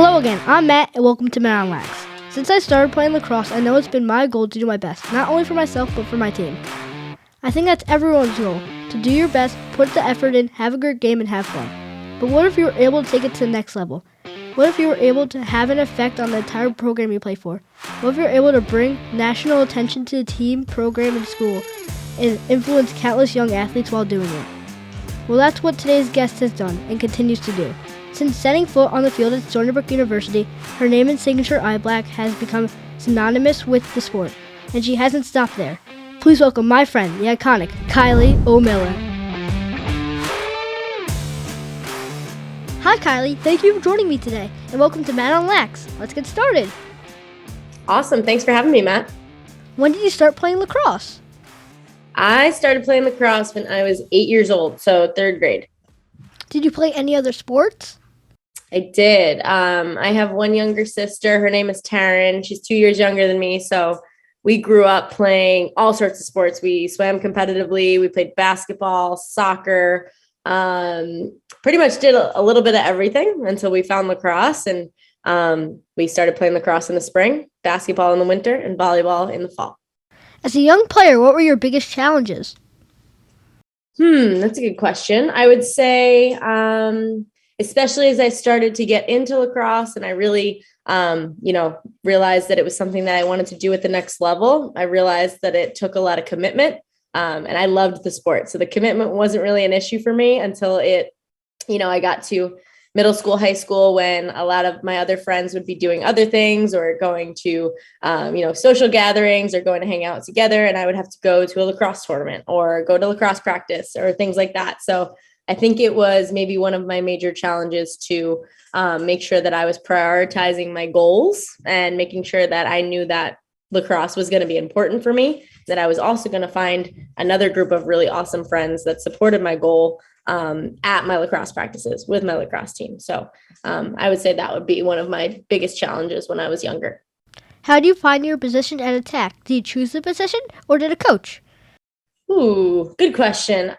Hello again, I'm Matt and welcome to Matt on LAX. Since I started playing lacrosse, I know it's been my goal to do my best, not only for myself but for my team. I think that's everyone's goal, to do your best, put the effort in, have a great game and have fun. But what if you were able to take it to the next level? What if you were able to have an effect on the entire program you play for? What if you were able to bring national attention to the team, program, and school and influence countless young athletes while doing it? Well, that's what today's guest has done and continues to do. Since setting foot on the field at Stony Brook University, her name and signature eye black has become synonymous with the sport, and she hasn't stopped there. Please welcome my friend, the iconic Kylie Ohlmiller. Hi Kylie, thank you for joining me today, and welcome to Matt on LAX. Let's get started. Awesome, thanks for having me, Matt. When did you start playing lacrosse? I started playing lacrosse when I was 8 years old, so third grade. Did you play any other sports? I did. I have one younger sister. Her name is Taryn. She's 2 years younger than me. So we grew up playing all sorts of sports. We swam competitively. We played basketball, soccer, pretty much did a little bit of everything until we found lacrosse. And we started playing lacrosse in the spring, basketball in the winter, and volleyball in the fall. As a young player, what were your biggest challenges? That's a good question. I would say, especially as I started to get into lacrosse and I really, realized that it was something that I wanted to do at the next level. I realized that it took a lot of commitment, and I loved the sport. So the commitment wasn't really an issue for me until I got to middle school, high school, when a lot of my other friends would be doing other things or going to, social gatherings or going to hang out together. And I would have to go to a lacrosse tournament or go to lacrosse practice or things like that. So I think it was maybe one of my major challenges to make sure that I was prioritizing my goals and making sure that I knew that lacrosse was going to be important for me, that I was also going to find another group of really awesome friends that supported my goal at my lacrosse practices with my lacrosse team. So I would say that would be one of my biggest challenges when I was younger. How do you find your position at attack? Did you choose the position or did a coach? Ooh, good question.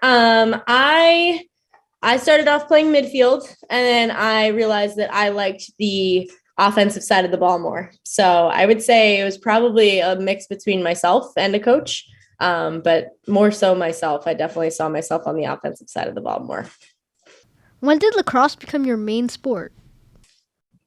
I started off playing midfield, and then I realized that I liked the offensive side of the ball more. So I would say it was probably a mix between myself and a coach, but more so myself. I definitely saw myself on the offensive side of the ball more. When did lacrosse become your main sport?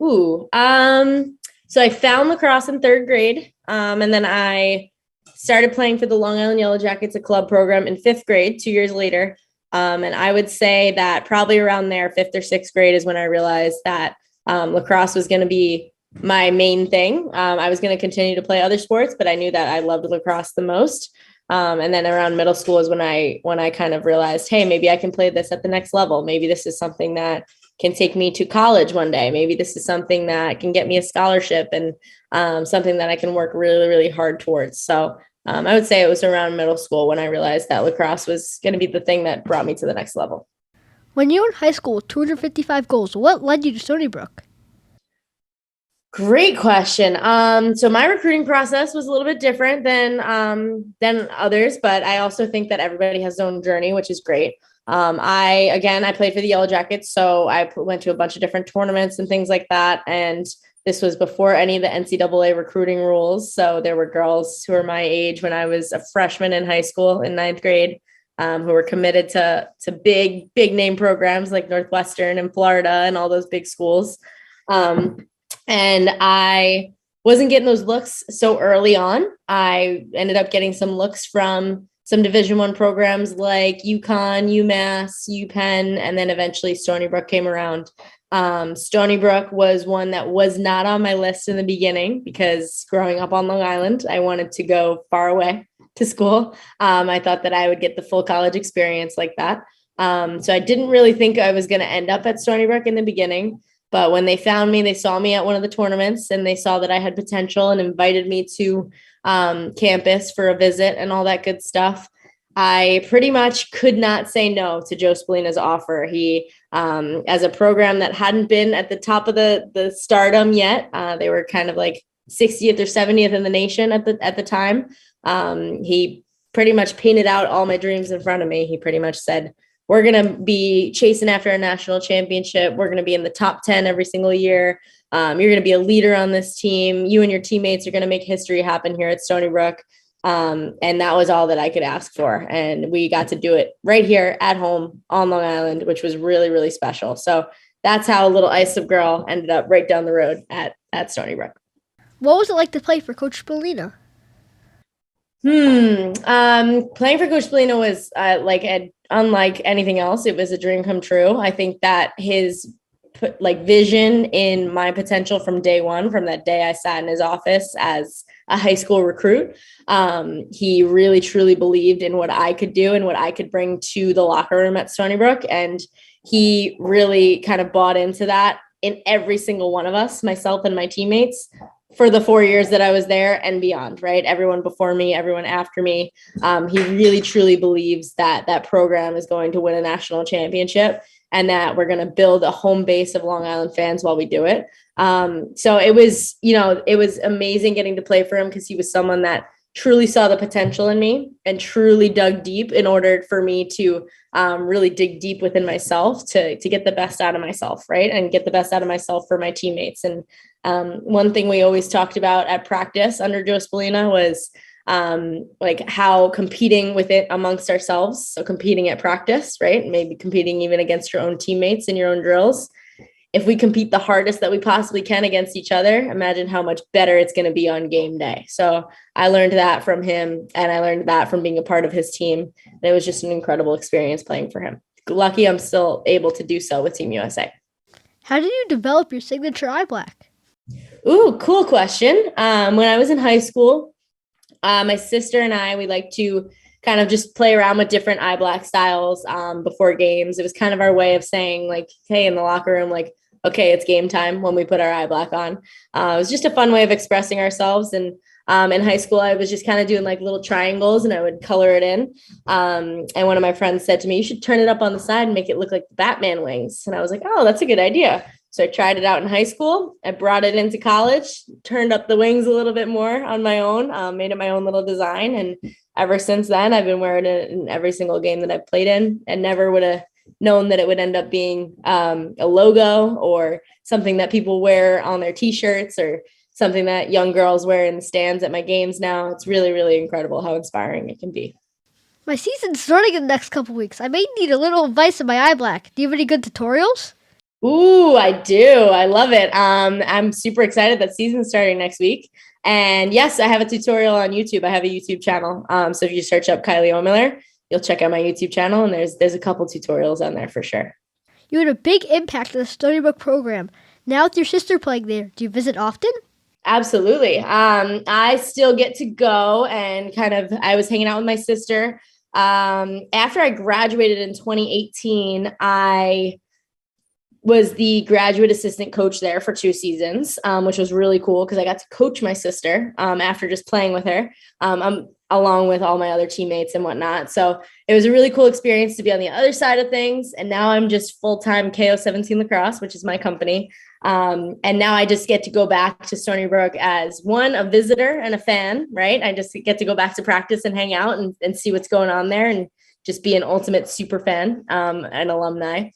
So I found lacrosse in third grade, and then I started playing for the Long Island Yellow Jackets, a club program, in fifth grade, 2 years later. And I would say that probably around there, fifth or sixth grade, is when I realized that lacrosse was going to be my main thing. I was going to continue to play other sports, but I knew that I loved lacrosse the most. And then around middle school is when I kind of realized, hey, maybe I can play this at the next level. Maybe this is something that can take me to college one day. Maybe this is something that can get me a scholarship and something that I can work really, really hard towards. So I would say it was around middle school when I realized that lacrosse was going to be the thing that brought me to the next level. When you were in high school with 255 goals, what led you to Stony Brook? Great question. So my recruiting process was a little bit different than others, but I also think that everybody has their own journey, which is great. I played for the Yellow Jackets, so I went to a bunch of different tournaments and things like that. And this was before any of the NCAA recruiting rules. So there were girls who were my age when I was a freshman in high school in ninth grade, who were committed to big name programs like Northwestern and Florida and all those big schools. And I wasn't getting those looks so early on. I ended up getting some looks from some Division I programs like UConn, UMass, UPenn, and then eventually Stony Brook came around. Stony Brook was one that was not on my list in the beginning because growing up on Long Island, I wanted to go far away to school. I thought that I would get the full college experience like that. So I didn't really think I was going to end up at Stony Brook in the beginning. But when they found me, they saw me at one of the tournaments and they saw that I had potential and invited me to campus for a visit and all that good stuff. I pretty much could not say no to Joe Spallina's offer. He, as a program that hadn't been at the top of the stardom yet, they were kind of like 60th or 70th in the nation at the time. He pretty much painted out all my dreams in front of me. He pretty much said, we're going to be chasing after a national championship. We're going to be in the top 10 every single year. You're going to be a leader on this team. You and your teammates are going to make history happen here at Stony Brook. And that was all that I could ask for. And we got to do it right here at home on Long Island, which was really, really special. So that's how little Islip girl ended up right down the road at Stony Brook. What was it like to play for Coach Spallina? Playing for Coach Spallina was unlike anything else. It was a dream come true. I think that his vision in my potential from day one, from that day I sat in his office as a high school recruit, he really truly believed in what I could do and what I could bring to the locker room at Stony Brook. And he really kind of bought into that in every single one of us, myself and my teammates, for the 4 years that I was there and beyond, right? Everyone before me, everyone after me. He really truly believes that that program is going to win a national championship and that we're going to build a home base of Long Island fans while we do it. So it was amazing getting to play for him, because he was someone that truly saw the potential in me and truly dug deep in order for me to really dig deep within myself to get the best out of myself, right? And get the best out of myself for my teammates. And one thing we always talked about at practice under Joe Spallina was how competing with it amongst ourselves. So competing at practice, right? Maybe competing even against your own teammates in your own drills. If we compete the hardest that we possibly can against each other, imagine how much better it's going to be on game day. So I learned that from him, and I learned that from being a part of his team. And it was just an incredible experience playing for him. Lucky I'm still able to do so with Team USA. How did you develop your signature eye black? Ooh, cool question. When I was in high school, my sister and I, we like to kind of just play around with different eye black styles before games. It was kind of our way of saying, hey, in the locker room, okay, it's game time when we put our eye black on. It was just a fun way of expressing ourselves. And in high school, I was just kind of doing little triangles, and I would color it in. And one of my friends said to me, you should turn it up on the side and make it look like Batman wings. And I was like, oh, that's a good idea. So I tried it out in high school. I brought it into college, turned up the wings a little bit more on my own, made it my own little design. And ever since then, I've been wearing it in every single game that I've played in, and never would have known that it would end up being a logo or something that people wear on their T-shirts or something that young girls wear in the stands at my games now. It's really, really incredible how inspiring it can be. My season's starting in the next couple weeks. I may need a little advice on my eye black. Do you have any good tutorials? Ooh, I do. I love it. I'm super excited that season's starting next week. And yes, I have a tutorial on YouTube. I have a YouTube channel. So if you search up Kylie Ohlmiller, you'll check out my YouTube channel, and there's a couple tutorials on there for sure. You had a big impact on the Stony Brook program. Now with your sister playing there, do you visit often? Absolutely. I still get to go, and I was hanging out with my sister. After I graduated in 2018, I was the graduate assistant coach there for 2 seasons, which was really cool because I got to coach my sister after just playing with her, along with all my other teammates and whatnot. So it was a really cool experience to be on the other side of things. And now I'm just full-time KO17 Lacrosse, which is my company. And now I just get to go back to Stony Brook as a visitor and a fan, right? I just get to go back to practice and hang out and see what's going on there and just be an ultimate super fan, and alumni.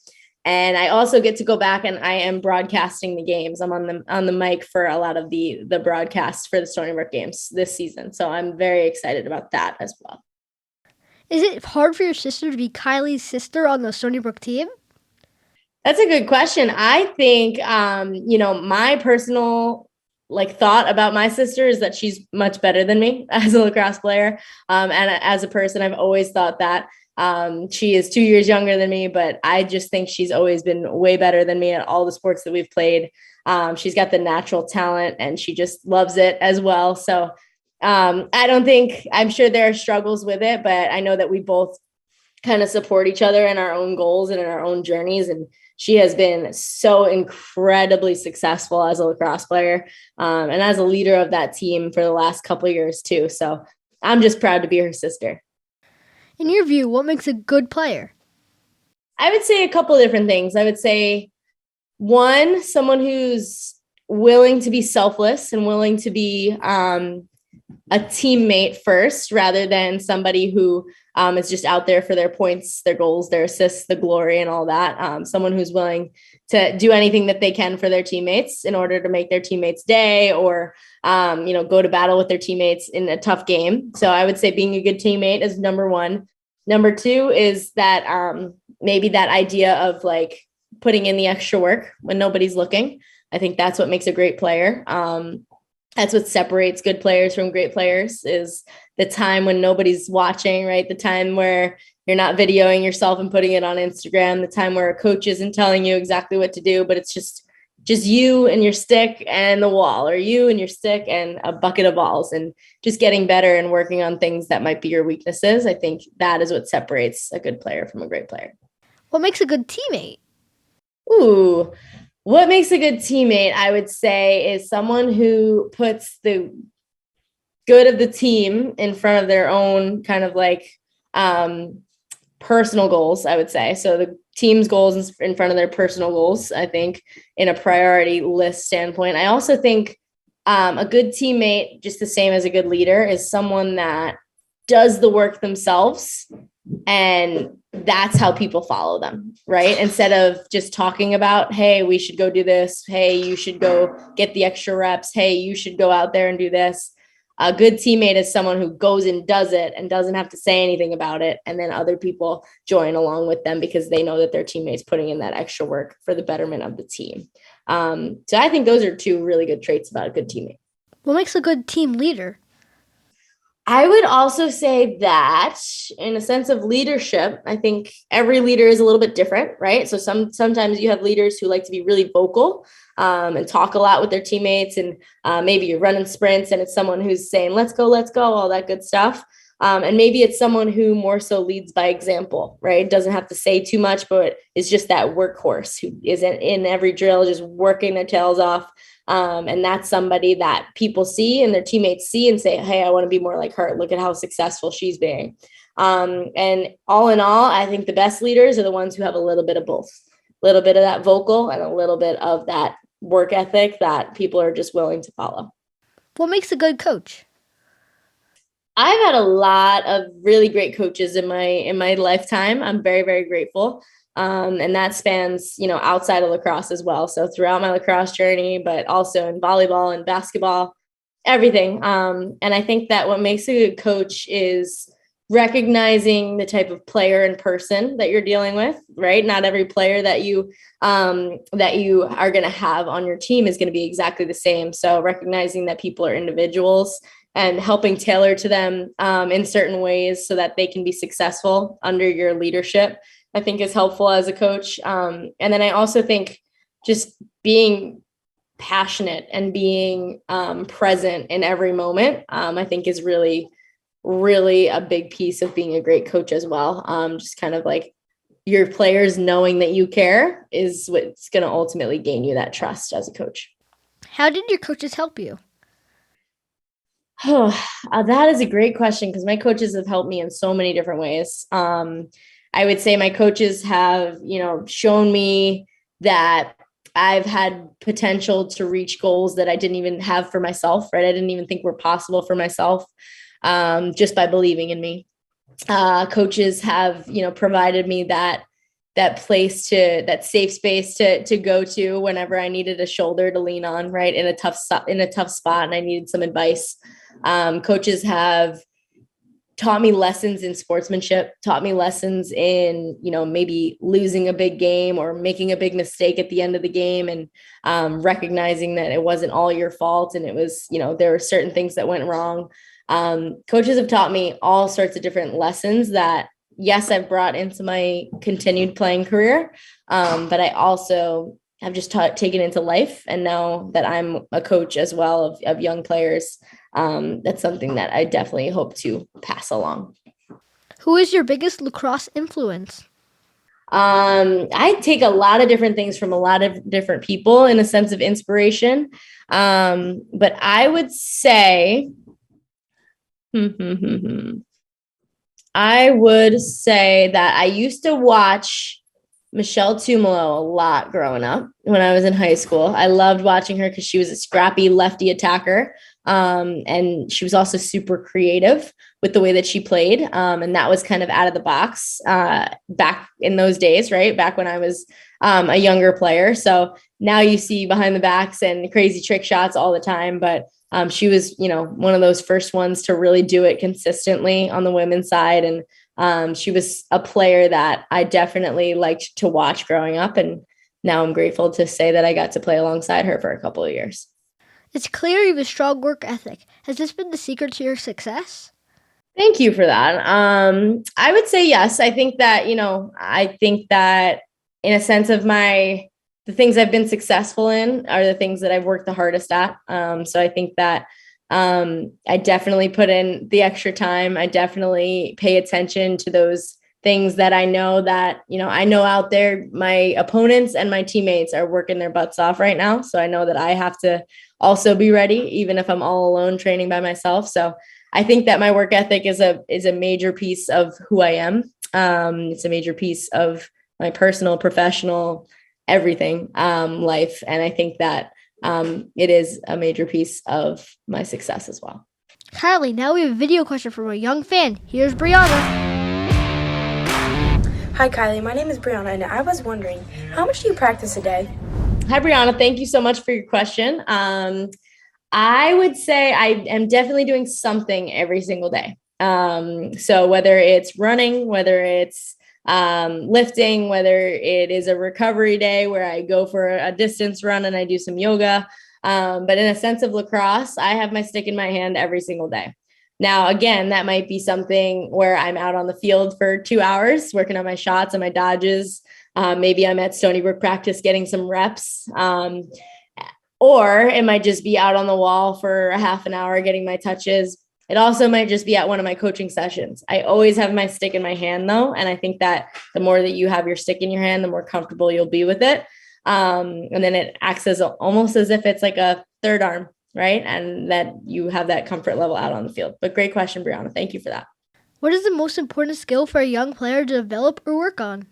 And I also get to go back, and I am broadcasting the games. I'm on the mic for a lot of the broadcasts for the Stony Brook games this season. So I'm very excited about that as well. Is it hard for your sister to be Kylie's sister on the Stony Brook team? That's a good question. I think, my personal thought about my sister is that she's much better than me as a lacrosse player. And as a person, I've always thought that. She is 2 years younger than me, but I just think she's always been way better than me at all the sports that we've played. She's got the natural talent, and she just loves it as well. So I'm sure there are struggles with it, but I know that we both kind of support each other in our own goals and in our own journeys. And she has been so incredibly successful as a lacrosse player, and as a leader of that team for the last couple of years too. So I'm just proud to be her sister. In your view, what makes a good player? I would say a couple of different things. I would say, one, someone who's willing to be selfless and willing to be a teammate first rather than somebody who is just out there for their points, their goals, their assists, the glory, and all that. Someone who's willing to do anything that they can for their teammates in order to make their teammates' day, or go to battle with their teammates in a tough game. So I would say being a good teammate is number one. Number two is that maybe that idea of like putting in the extra work when nobody's looking. I think that's what makes a great player. That's what separates good players from great players, is the time when nobody's watching, right? The time where you're not videoing yourself and putting it on Instagram, the time where a coach isn't telling you exactly what to do, but it's just you and your stick and the wall, or you and your stick and a bucket of balls, and just getting better and working on things that might be your weaknesses. I think that is what separates a good player from a great player. What makes a good teammate? Ooh, what makes a good teammate, I would say, is someone who puts the good of the team in front of their own kind of like personal goals, I would say. So the team's goals in front of their personal goals, I think, in a priority list standpoint. I also think a good teammate, just the same as a good leader, is someone that does the work themselves, and that's how people follow them, right? Instead of just talking about, hey, we should go do this. Hey, you should go get the extra reps. Hey, you should go out there and do this. A good teammate is someone who goes and does it and doesn't have to say anything about it. And then other people join along with them because they know that their teammate's putting in that extra work for the betterment of the team. So I think those are two really good traits about a good teammate. What makes a good team leader? I would also say that in a sense of leadership, I think every leader is a little bit different, right? So sometimes you have leaders who like to be really vocal and talk a lot with their teammates, and maybe you're running sprints and it's someone who's saying, let's go, all that good stuff. And maybe it's someone who more so leads by example, right? Doesn't have to say too much, but is just that workhorse who isn't in every drill, just working their tails off. And that's somebody that people see and their teammates see and say, hey, I want to be more like her. Look at how successful she's being. And all in all, I think the best leaders are the ones who have a little bit of both, a little bit of that vocal and a little bit of that work ethic that people are just willing to follow. What makes a good coach? I've had a lot of really great coaches in my lifetime. I'm very, very grateful. And that spans, outside of lacrosse as well. So throughout my lacrosse journey, but also in volleyball and basketball, everything. And I think that what makes a good coach is recognizing the type of player and person that you're dealing with, right? Not every player that you are going to have on your team is going to be exactly the same. So recognizing that people are individuals and helping tailor to them in certain ways so that they can be successful under your leadership, I think is helpful as a coach. And then I also think just being passionate and being present in every moment, I think is really, really a big piece of being a great coach as well. Just kind of like your players knowing that you care is what's going to ultimately gain you that trust as a coach. How did your coaches help you? Oh, that is a great question, because my coaches have helped me in so many different ways. I would say my coaches have, shown me that I've had potential to reach goals that I didn't even have for myself, right? I didn't even think were possible for myself, just by believing in me. Coaches have, provided me that safe space to go to whenever I needed a shoulder to lean on, right? In a tough spot and I needed some advice. Coaches have taught me lessons in sportsmanship, taught me lessons in, maybe losing a big game or making a big mistake at the end of the game, and recognizing that it wasn't all your fault. And it was, there were certain things that went wrong. Coaches have taught me all sorts of different lessons that, yes, I've brought into my continued playing career. But I also have just taken into life. And now that I'm a coach as well of young players, that's something that I definitely hope to pass along. Who is your biggest lacrosse influence? I take a lot of different things from a lot of different people in a sense of inspiration. But I would say, I would say that I used to watch Michelle Tumalo a lot growing up when I was in high school. I loved watching her because she was a scrappy lefty attacker. And she was also super creative with the way that she played. And that was kind of out of the box back in those days, right? Back when I was a younger player. So now you see behind the backs and crazy trick shots all the time. But she was, one of those first ones to really do it consistently on the women's side. And she was a player that I definitely liked to watch growing up. And now I'm grateful to say that I got to play alongside her for a couple of years. It's clear you have a strong work ethic. Has this been the secret to your success? Thank you for that. I would say yes. I think that, in a sense of the things I've been successful in are the things that I've worked the hardest at. So I think that I definitely put in the extra time. I definitely pay attention to those things that I know out there, my opponents and my teammates are working their butts off right now. So I know that I have to also be ready, even if I'm all alone training by myself. So I think that my work ethic is a major piece of who I am. It's a major piece of my personal, professional, everything life. And I think that it is a major piece of my success as well. Kylie, now we have a video question from a young fan. Here's Brianna. Hi, Kylie. My name is Brianna, and I was wondering, how much do you practice a day? Hi, Brianna. Thank you so much for your question. I would say I am definitely doing something every single day. So whether it's running, whether it's lifting, whether it is a recovery day where I go for a distance run and I do some yoga. But in a sense of lacrosse, I have my stick in my hand every single day. Now, again, that might be something where I'm out on the field for 2 hours working on my shots and my dodges. Maybe I'm at Stony Brook practice getting some reps. Or it might just be out on the wall for a half an hour getting my touches. It also might just be at one of my coaching sessions. I always have my stick in my hand, though. And I think that the more that you have your stick in your hand, the more comfortable you'll be with it. And then it acts as almost as if it's like a third arm, right? And that you have that comfort level out on the field. But great question, Brianna. Thank you for that. What is the most important skill for a young player to develop or work on?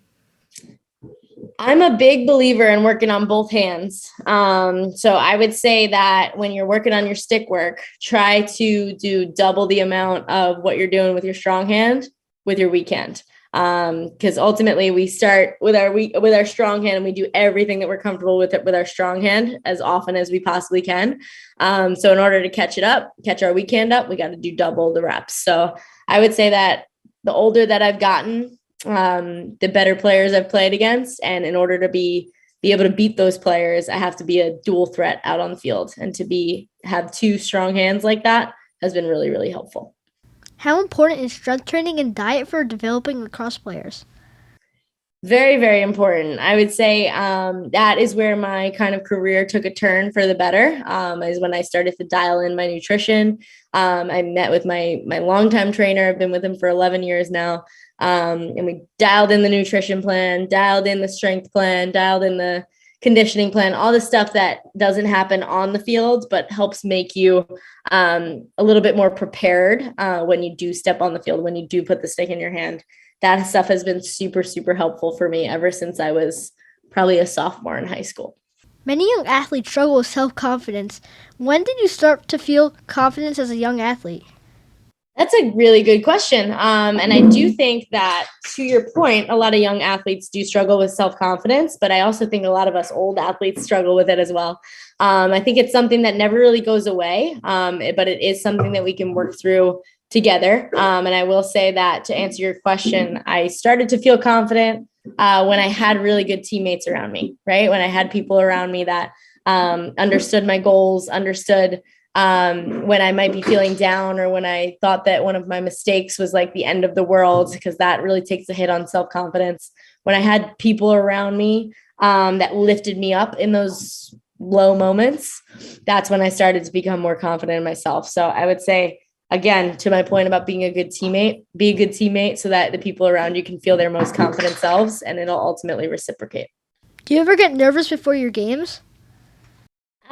I'm a big believer in working on both hands. So I would say that when you're working on your stick work, try to do double the amount of what you're doing with your strong hand with your weak hand. Because ultimately we start with our strong hand and we do everything that we're comfortable with it with our strong hand as often as we possibly can. So in order to catch our weak hand up, we got to do double the reps. So I would say that the older that I've gotten, the better players I've played against. And in order to be able to beat those players, I have to be a dual threat out on the field, and to have two strong hands like that has been really, really helpful. How important is strength training and diet for developing lacrosse players? Very, very important. I would say that is where my kind of career took a turn for the better, is when I started to dial in my nutrition. I met with my longtime trainer. I've been with him for 11 years now. And we dialed in the nutrition plan, dialed in the strength plan, dialed in the conditioning plan, all the stuff that doesn't happen on the field, but helps make you a little bit more prepared when you do step on the field, when you do put the stick in your hand. That stuff has been super, super helpful for me ever since I was probably a sophomore in high school. Many young athletes struggle with self-confidence. When did you start to feel confidence as a young athlete? That's a really good question. And I do think that, to your point, a lot of young athletes do struggle with self-confidence, but I also think a lot of us old athletes struggle with it as well. I think it's something that never really goes away, but it is something that we can work through together. And I will say that, to answer your question, I started to feel confident when I had really good teammates around me, right? When I had people around me that understood my goals, understood when I might be feeling down, or when I thought that one of my mistakes was like the end of the world, because that really takes a hit on self-confidence. When I had people around me that lifted me up in those low moments, that's when I started to become more confident in myself. So I would say, again, to my point about being a good teammate, be a good teammate so that the people around you can feel their most confident selves, and it'll ultimately reciprocate. Do you ever get nervous before your games?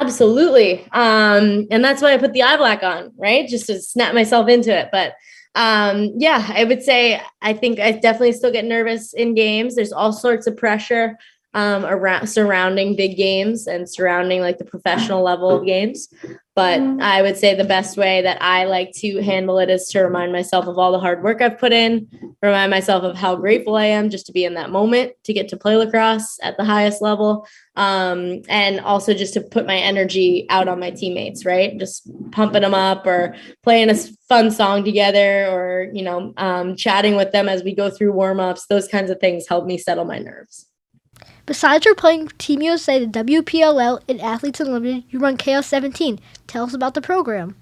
Absolutely. And that's why I put the eye black on, right? Just to snap myself into it. But yeah, I would say I think I definitely still get nervous in games. There's all sorts of pressure around surrounding big games and surrounding like the professional level of games. But I would say the best way that I like to handle it is to remind myself of all the hard work I've put in, remind myself of how grateful I am just to be in that moment, to get to play lacrosse at the highest level. And also just to put my energy out on my teammates, right? Just pumping them up or playing a fun song together or, chatting with them as we go through warm-ups. Those kinds of things help me settle my nerves. Besides for playing Team USA, the WPLL, and Athletes Unlimited, you run KO17. Tell us about the program.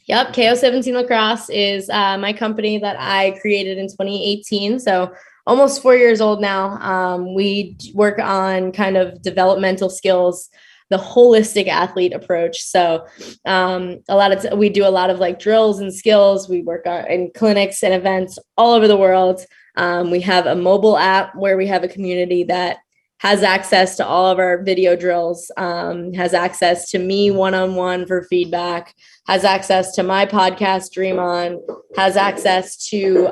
Yep, KO17 Lacrosse is my company that I created in 2018. So almost 4 years old now. We work on kind of developmental skills, the holistic athlete approach. So we do a lot of like drills and skills. We work in clinics and events all over the world. We have a mobile app where we have a community that has access to all of our video drills, has access to me one-on-one for feedback, has access to my podcast, Dream On, has access to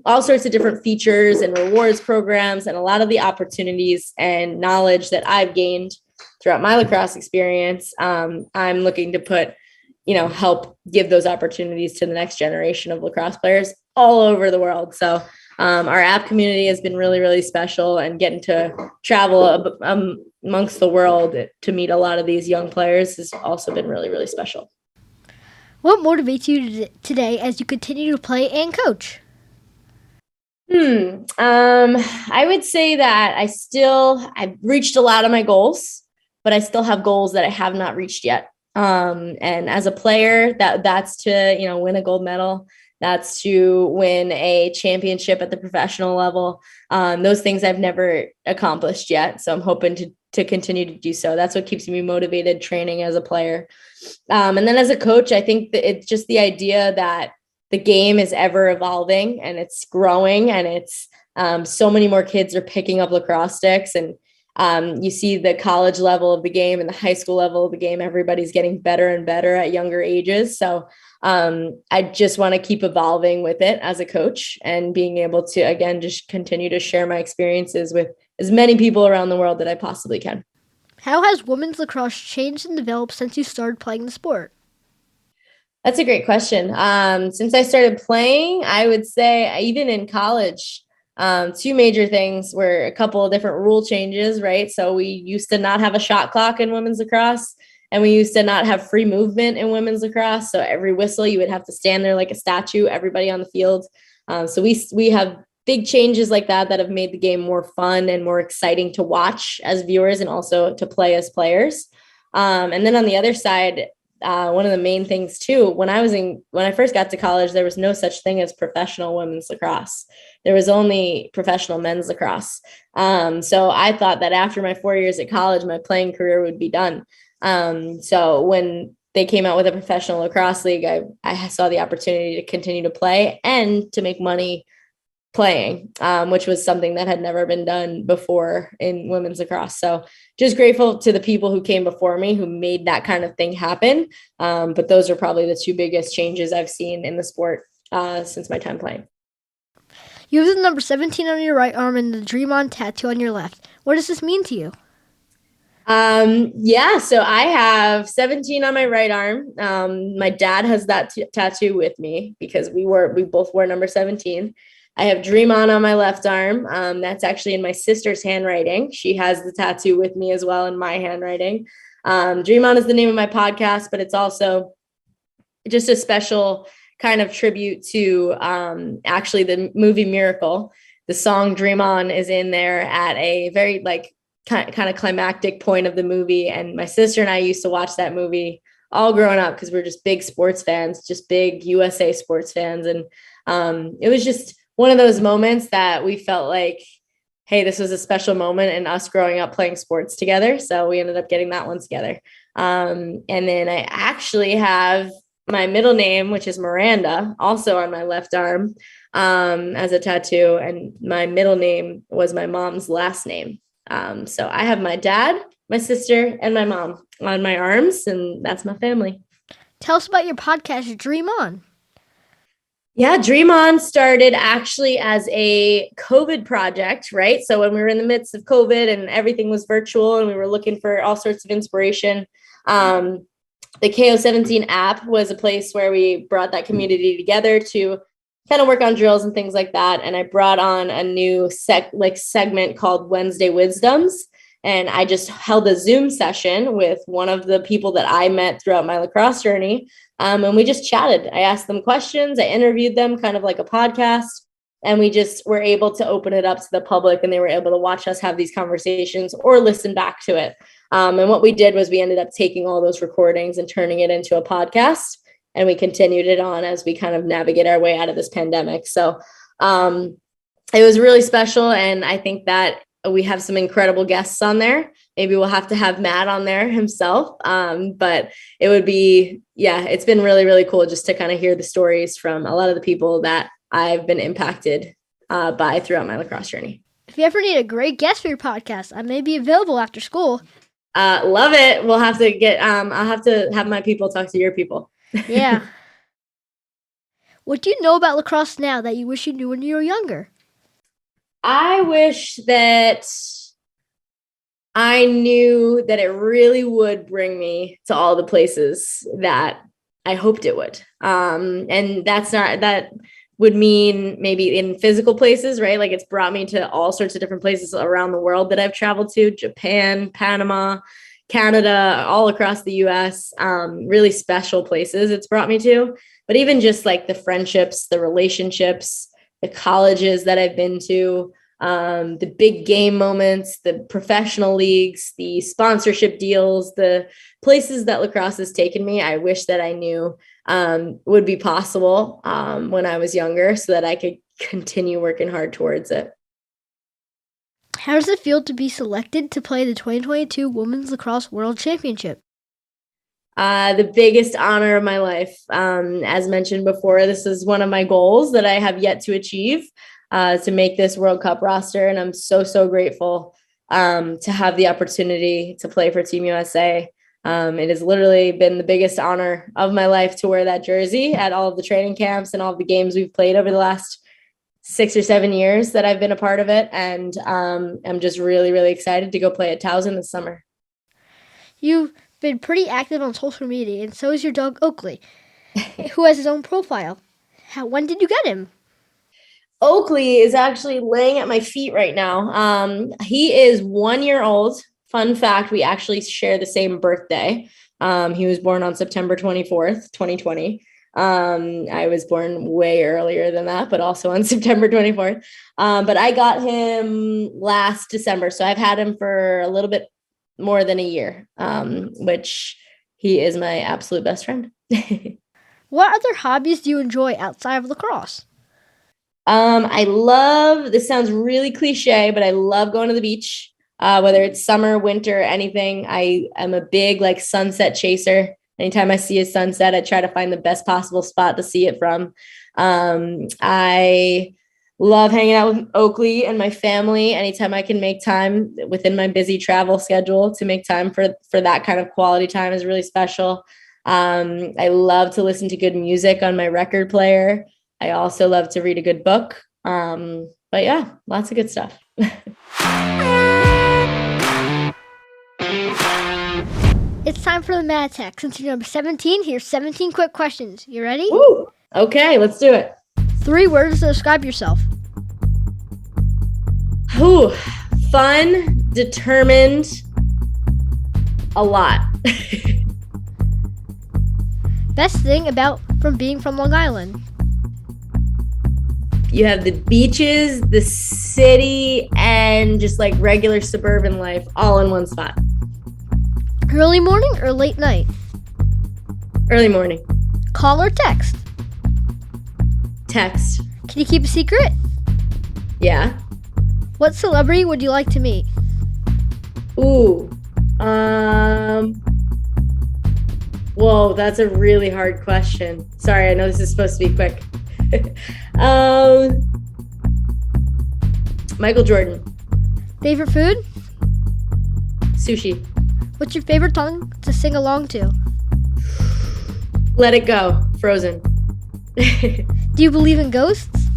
all sorts of different features and rewards programs, and a lot of the opportunities and knowledge that I've gained throughout my lacrosse experience. I'm looking to help give those opportunities to the next generation of lacrosse players all over the world. So our app community has been really, really special, and getting to travel amongst the world to meet a lot of these young players has also been really, really special. What motivates you today as you continue to play and coach? I would say that I've reached a lot of my goals, but I still have goals that I have not reached yet. And as a player, that's to, win a gold medal. That's to win a championship at the professional level. Those things I've never accomplished yet. So I'm hoping to continue to do so. That's what keeps me motivated training as a player. And then as a coach, I think that it's just the idea that the game is ever evolving and it's growing, and it's so many more kids are picking up lacrosse sticks, and you see the college level of the game and the high school level of the game. Everybody's getting better and better at younger ages. So I just want to keep evolving with it as a coach and being able to, again, just continue to share my experiences with as many people around the world that I possibly can. How has women's lacrosse changed and developed since you started playing the sport? That's a great question. Since I started playing, I would say even in college, two major things were a couple of different rule changes, right? So we used to not have a shot clock in women's lacrosse, and we used to not have free movement in women's lacrosse. So every whistle, you would have to stand there like a statue, everybody on the field. So we have big changes like that have made the game more fun and more exciting to watch as viewers and also to play as players. And then on the other side, one of the main things too, when I first got to college, there was no such thing as professional women's lacrosse. There was only professional men's lacrosse. So I thought that after my 4 years at college, my playing career would be done. So when they came out with a professional lacrosse league, I saw the opportunity to continue to play and to make money playing, which was something that had never been done before in women's lacrosse. So just grateful to the people who came before me who made that kind of thing happen. But those are probably the two biggest changes I've seen in the sport since my time playing. You have the number 17 on your right arm and the Dream On tattoo on your left. What does this mean to you? So I have 17 on my right arm. My dad has that tattoo with me because we both wore number 17. I have Dream On my left arm. That's actually in my sister's handwriting. She has the tattoo with me as well in my handwriting. Dream On is the name of my podcast, but it's also just a special kind of tribute to actually the movie Miracle. The song Dream On is in there at a very kind of climactic point of the movie. And my sister and I used to watch that movie all growing up because we're just big sports fans, just big USA sports fans. And it was just one of those moments that we felt like, hey, this was a special moment in us growing up playing sports together. So we ended up getting that one together. And then I actually have my middle name, which is Miranda, also on my left arm as a tattoo. And my middle name was my mom's last name. So I have my dad, my sister, and my mom on my arms, and that's my family. Tell us about your podcast, Dream On. Yeah, Dream On started actually as a COVID project, right? So when we were in the midst of COVID and everything was virtual and we were looking for all sorts of inspiration, the KO17 app was a place where we brought that community together to kind of work on drills and things like that. And I brought on a new segment called Wednesday Wisdoms. And I just held a Zoom session with one of the people that I met throughout my lacrosse journey. And we just chatted. I asked them questions. I interviewed them kind of like a podcast. And we just were able to open it up to the public, and they were able to watch us have these conversations or listen back to it. And what we did was we ended up taking all those recordings and turning it into a podcast. And we continued it on as we kind of navigate our way out of this pandemic. So it was really special. And I think that we have some incredible guests on there. Maybe we'll have to have Matt on there himself. But it would be, it's been really, really cool just to kind of hear the stories from a lot of the people that I've been impacted by throughout my lacrosse journey. If you ever need a great guest for your podcast, I may be available after school. Love it. We'll have to get, I'll have to have my people talk to your people. Yeah. What do you know about lacrosse now that you wish you knew when you were younger? I wish that I knew that it really would bring me to all the places that I hoped it would. And that would mean maybe in physical places, right? Like it's brought me to all sorts of different places around the world that I've traveled to: Japan, Panama, Canada, all across the US, really special places it's brought me to. But even just like the friendships, the relationships, the colleges that I've been to, the big game moments, the professional leagues, the sponsorship deals, the places that lacrosse has taken me, I wish that I knew would be possible when I was younger, so that I could continue working hard towards it. How does it feel to be selected to play the 2022 Women's Lacrosse World Championship? The biggest honor of my life. As mentioned before, this is one of my goals that I have yet to achieve, to make this World Cup roster. And I'm so, so grateful to have the opportunity to play for Team USA. It has literally been the biggest honor of my life to wear that jersey at all of the training camps and all of the games we've played over the last 6 or 7 years that I've been a part of it. And I'm just really, really excited to go play at Towson this summer. You've been pretty active on social media, and so is your dog Oakley, who has his own profile. When did you get him? Oakley is actually laying at my feet right now. He is 1 year old. Fun fact, we actually share the same birthday. He was born on September 24th, 2020. I was born way earlier than that, but also on September 24th. But I got him last December. So I've had him for a little bit more than a year, which he is my absolute best friend. What other hobbies do you enjoy outside of lacrosse? I love, this sounds really cliche, but I love going to the beach, whether it's summer, winter, anything. I am a big sunset chaser. Anytime I see a sunset, I try to find the best possible spot to see it from. I love hanging out with Oakley and my family. Anytime I can make time within my busy travel schedule to make time for that kind of quality time is really special. I love to listen to good music on my record player. I also love to read a good book. But yeah, lots of good stuff. It's time for the Mad Tech. Since you're number 17, here's 17 quick questions. You ready? Ooh, okay, let's do it. 3 words to describe yourself. Ooh, fun, determined, a lot. Best thing about being from Long Island. You have the beaches, the city, and just regular suburban life all in one spot. Early morning or late night? Early morning. Call or text? Text. Can you keep a secret? Yeah. What celebrity would you like to meet? Ooh. Whoa, that's a really hard question. Sorry, I know this is supposed to be quick. Michael Jordan. Favorite food? Sushi. What's your favorite song to sing along to? Let It Go. Frozen. Do you believe in ghosts?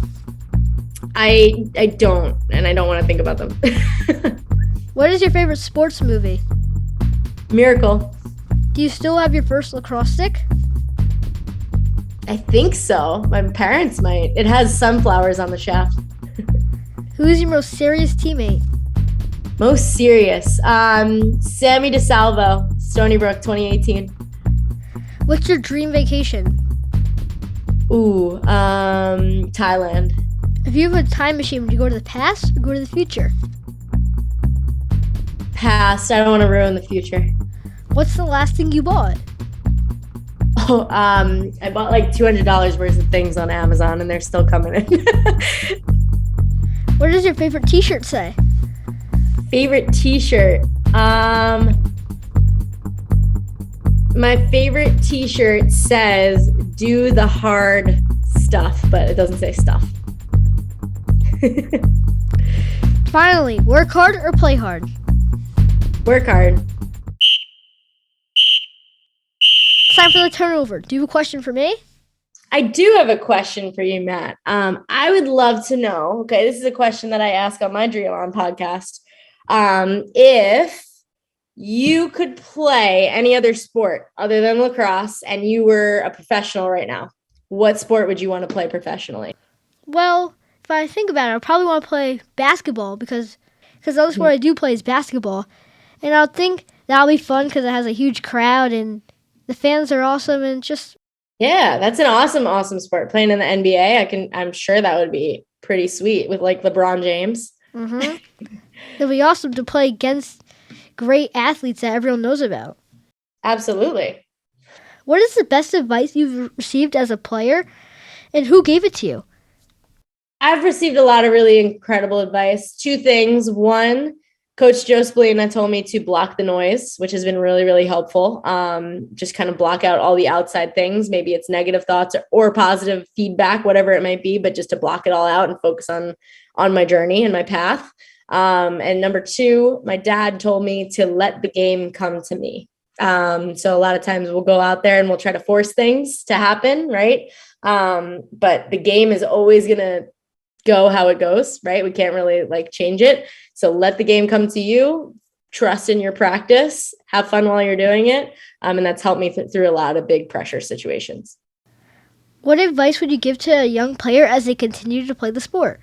I don't, and I don't want to think about them. What is your favorite sports movie? Miracle. Do you still have your first lacrosse stick? I think so. My parents might. It has sunflowers on the shaft. Who is your most serious teammate? Most serious. Sammy DeSalvo, Stony Brook, 2018. What's your dream vacation? Ooh, Thailand. If you have a time machine, would you go to the past or go to the future? Past. I don't want to ruin the future. What's the last thing you bought? Oh, I bought like $200 worth of things on Amazon, and they're still coming in. What does your favorite t-shirt say? Favorite t-shirt. My favorite t-shirt says, do the hard stuff, but it doesn't say stuff. Finally, work hard or play hard? Work hard. It's time for the turnover. Do you have a question for me? I do have a question for you, Matt. I would love to know, okay, this is a question that I ask on my Dream On podcast. If you could play any other sport other than lacrosse and you were a professional right now, what sport would you want to play professionally? Well, if I think about it, I probably want to play basketball because the other sport I do play is basketball. And I think that'll be fun because it has a huge crowd and the fans are awesome and just... Yeah, that's an awesome sport. Playing in the NBA, I'm sure that would be pretty sweet with like LeBron James. Mm-hmm. It'll be awesome to play against great athletes that everyone knows about. Absolutely. What is the best advice you've received as a player and who gave it to you? I've received a lot of really incredible advice. Two things. One, Coach Joe Spallina told me to block the noise, which has been really, really helpful. Just kind of block out all the outside things. Maybe it's negative thoughts or positive feedback, whatever it might be, but just to block it all out and focus on my journey and my path. And number two, my dad told me to let the game come to me. So a lot of times we'll go out there and we'll try to force things to happen, right? But the game is always going to go how it goes, right? We can't really like change it. So let the game come to you, trust in your practice, have fun while you're doing it. And that's helped me through a lot of big pressure situations. What advice would you give to a young player as they continue to play the sport?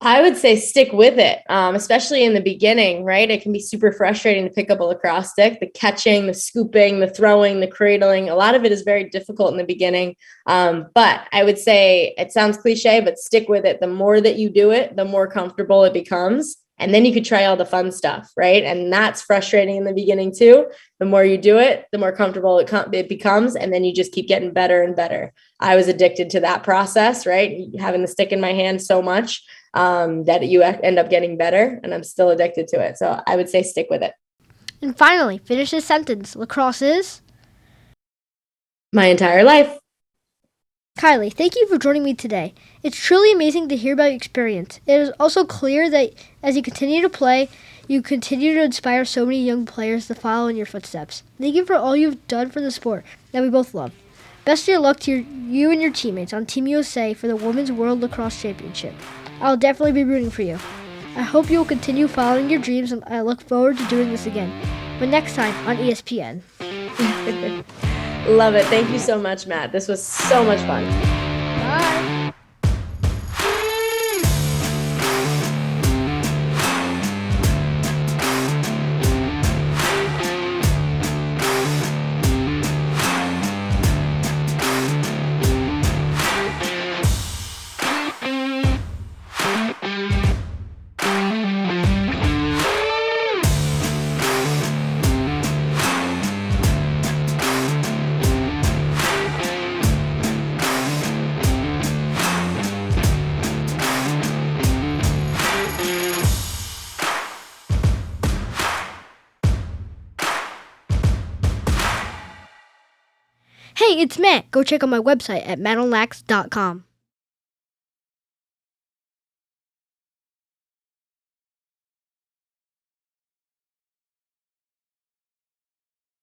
I would say stick with it, especially in the beginning, right? It can be super frustrating to pick up a lacrosse stick. The catching, the scooping, the throwing, the cradling, a lot of it is very difficult in the beginning. But I would say it sounds cliche, but stick with it. The more that you do it, the more comfortable it becomes. And then you could try all the fun stuff, right? And that's frustrating in the beginning too. The more you do it, the more comfortable it becomes. And then you just keep getting better and better. I was addicted to that process, right? Having the stick in my hand so much that you end up getting better. And I'm still addicted to it. So I would say stick with it. And finally, finish this sentence. Lacrosse is? My entire life. Kylie, thank you for joining me today. It's truly amazing to hear about your experience. It is also clear that as you continue to play, you continue to inspire so many young players to follow in your footsteps. Thank you for all you've done for the sport that we both love. Best of your luck to you and your teammates on Team USA for the Women's World Lacrosse Championship. I'll definitely be rooting for you. I hope you will continue following your dreams, and I look forward to doing this again. But next time on ESPN. Love it. Thank you so much, Matt. This was so much fun. Bye. Hey, it's Matt. Go check out my website at mattonlax.com.